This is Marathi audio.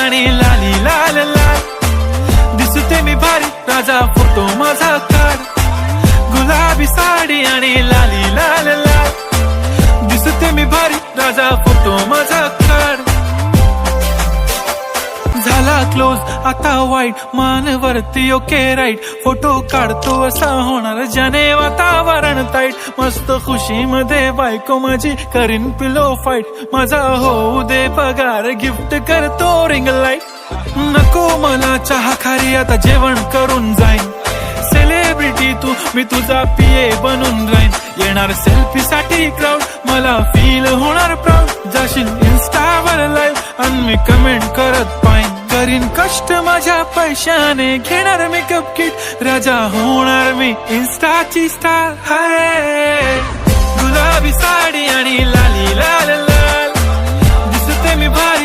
आणि लाली लाल लाल, दिसते मी भारी राजा फोटो माझा काढ. गुलाबी साडी आणि लाली लाल लाल, दिसते मी भारी राजा फोटो माझा काढ. झाला क्लोज आता वाईट, मान वरती ओके राईट, फोटो काढतो असा होणार ज्याने वातावरण ताईट. मस्त खुशी मध्ये बायको माझी करीन पिलो फाईट, माझा होऊ दे पगार गिफ्ट करतो रिंग लाईट. नको मला चहा खारी आता जेवण करून जाईन, सेलिब्रिटी तू मी तुझा पिये बनून राहीन. येणार सेल्फी साठी क्राऊड, मला फील होणार प्राऊड. जाशील इन्स्टावर लाईव्ह आणि मी कमेंट करत पाहिन. करीन कष्ट माझ्या पैशाने, घेणार मेकअप किट, राजा होणार मी इन्स्टाची स्टार. हाय गुलाबी साडी आणि लाली लाल लाल, दिसते मी भारी